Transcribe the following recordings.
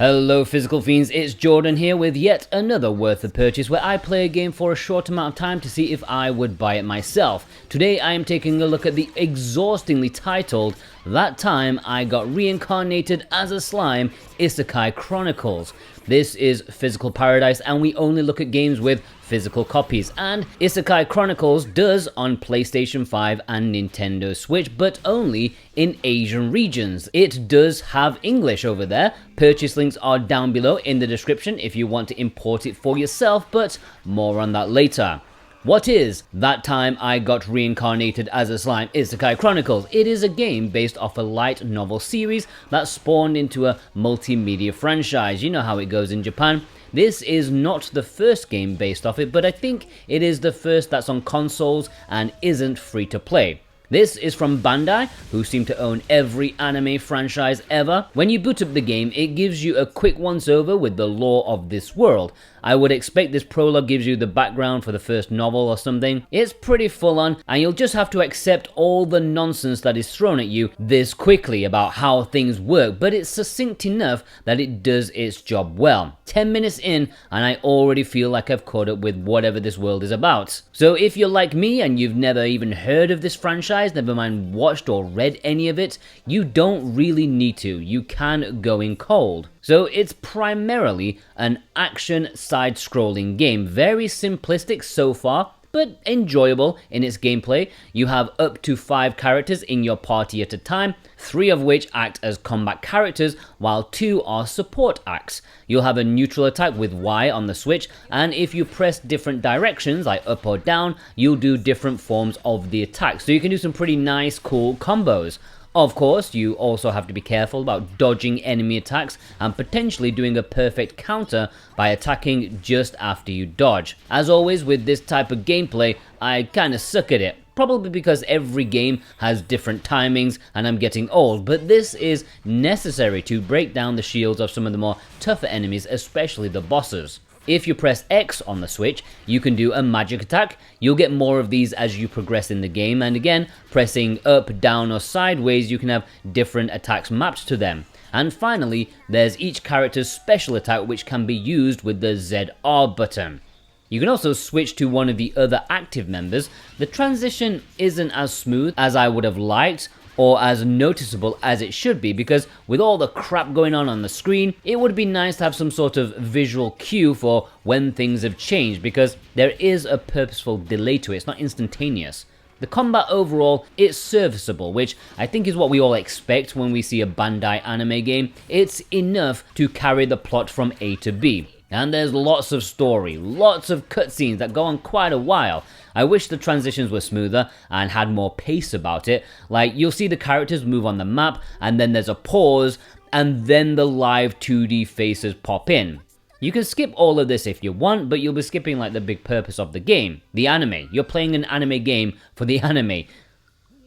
Hello Physical Fiends, it's Jordan here with yet another worth of purchase where I play a game for a short amount of time to see if I would buy it myself. Today I am taking a look at the exhaustingly titled That Time I Got Reincarnated as a Slime ISEKAI Chronicles. This is Physical Paradise and we only look at games with physical copies, and ISEKAI Chronicles does on PlayStation 5 and Nintendo Switch, but only in Asian regions. It does have English over there. Purchase links are down below in the description if you want to import it for yourself, but more on that later. What is That Time I Got Reincarnated as a Slime ISEKAI Chronicles? It is a game based off a light novel series that spawned into a multimedia franchise. You know how it goes in Japan. This is not the first game based off it, but I think it is the first that's on consoles and isn't free to play. This is from Bandai, who seem to own every anime franchise ever. When you boot up the game, it gives you a quick once-over with the lore of this world. I would expect this prologue gives you the background for the first novel or something. It's pretty full on, and you'll just have to accept all the nonsense that is thrown at you this quickly about how things work, but it's succinct enough that it does its job well. 10 minutes in, and I already feel like I've caught up with whatever this world is about. So if you're like me and you've never even heard of this franchise, never mind watched or read any of it, you don't really need to. You can go in cold. So it's primarily an action side-scrolling game, very simplistic so far, but enjoyable in its gameplay. You have up to 5 characters in your party at a time, 3 of which act as combat characters, while 2 are support acts. You'll have a neutral attack with Y on the Switch, and if you press different directions, like up or down, you'll do different forms of the attack, so you can do some pretty nice, cool combos. Of course, you also have to be careful about dodging enemy attacks and potentially doing a perfect counter by attacking just after you dodge. As always with this type of gameplay, I kinda suck at it. Probably because every game has different timings and I'm getting old, but this is necessary to break down the shields of some of the more tougher enemies, especially the bosses. If you press X on the Switch, you can do a magic attack. You'll get more of these as you progress in the game, and again, pressing up, down or sideways, you can have different attacks mapped to them. And finally, there's each character's special attack which can be used with the ZR button. You can also switch to one of the other active members. The transition isn't as smooth as I would have liked, or as noticeable as it should be, because with all the crap going on the screen, it would be nice to have some sort of visual cue for when things have changed, because there is a purposeful delay to it. It's not instantaneous. The combat overall, it's serviceable, which I think is what we all expect when we see a Bandai anime game. It's enough to carry the plot from A to B. And there's lots of story, lots of cutscenes that go on quite a while. I wish the transitions were smoother and had more pace about it. Like, you'll see the characters move on the map, and then there's a pause, and then the live 2D faces pop in. You can skip all of this if you want, but you'll be skipping like the big purpose of the game, the anime. You're playing an anime game for the anime.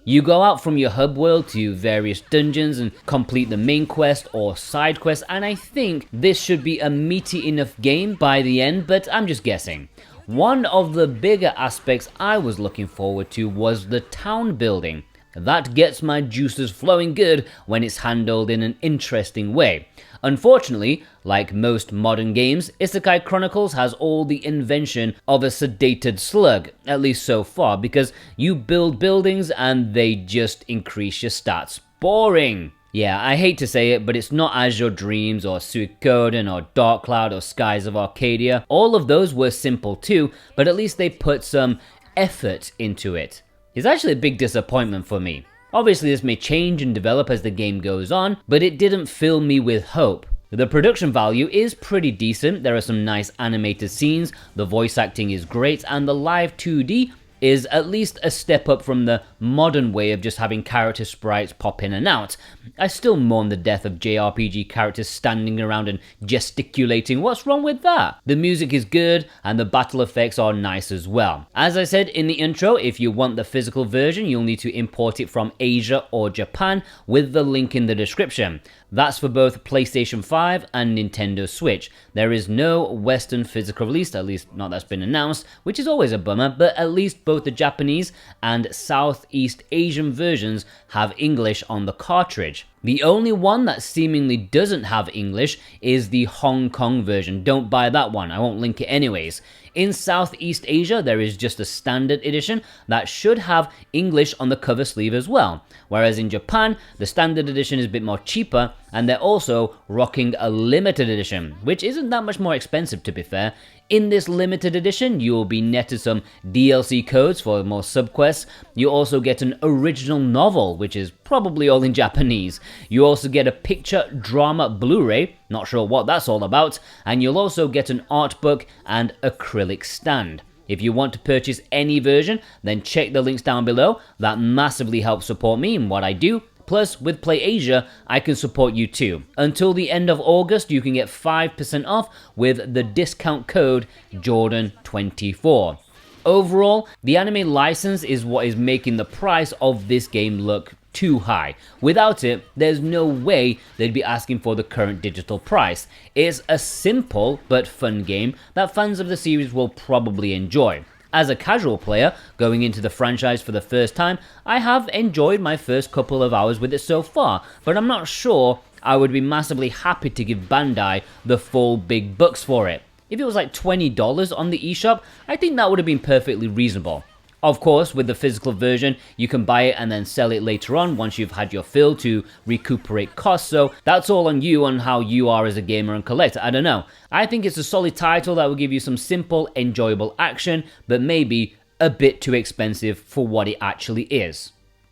You go out from your hub world to various dungeons and complete the main quest or side quest, and I think this should be a meaty enough game by the end, but I'm just guessing. One of the bigger aspects I was looking forward to was the town building. That gets my juices flowing good when it's handled in an interesting way. Unfortunately, like most modern games, ISEKAI Chronicles has all the invention of a sedated slug, at least so far, because you build buildings and they just increase your stats. Boring! Yeah, I hate to say it, but it's not Azure Dreams or Suikoden or Dark Cloud or Skies of Arcadia. All of those were simple too, but at least they put some effort into it. It's actually a big disappointment for me. Obviously this may change and develop as the game goes on, but it didn't fill me with hope. The production value is pretty decent, there are some nice animated scenes, the voice acting is great, and the live 2D is at least a step up from the modern way of just having character sprites pop in and out. I still mourn the death of JRPG characters standing around and gesticulating. What's wrong with that? The music is good and the battle effects are nice as well. As I said in the intro, if you want the physical version, you'll need to import it from Asia or Japan with the link in the description. That's for both PlayStation 5 and Nintendo Switch. There is no Western physical release, at least not that's been announced, which is always a bummer, but at least both the Japanese and Southeast Asian versions have English on the cartridge. The only one that seemingly doesn't have English is the Hong Kong version. Don't buy that one, I won't link it anyways. In Southeast Asia, there is just a standard edition that should have English on the cover sleeve as well. Whereas in Japan, the standard edition is a bit more cheaper, and they're also rocking a limited edition, which isn't that much more expensive to be fair. In this limited edition, you will be netted some DLC codes for more subquests. You also get an original novel, which is probably all in Japanese. You also get a picture drama Blu-ray, not sure what that's all about, and you'll also get an art book and acrylic stand. If you want to purchase any version, then check the links down below. That massively helps support me in what I do. Plus, with Play Asia, I can support you too. Until the end of August, you can get 5% off with the discount code Jordan24. Overall, the anime license is what is making the price of this game look too high. Without it, there's no way they'd be asking for the current digital price. It's a simple but fun game that fans of the series will probably enjoy. As a casual player, going into the franchise for the first time, I have enjoyed my first couple of hours with it so far, but I'm not sure I would be massively happy to give Bandai the full big bucks for it. If it was like $20 on the eShop, I think that would have been perfectly reasonable. Of course, with the physical version, you can buy it and then sell it later on once you've had your fill to recuperate costs, so that's all on you on how you are as a gamer and collector, I don't know. I think it's a solid title that will give you some simple, enjoyable action, but maybe a bit too expensive for what it actually is.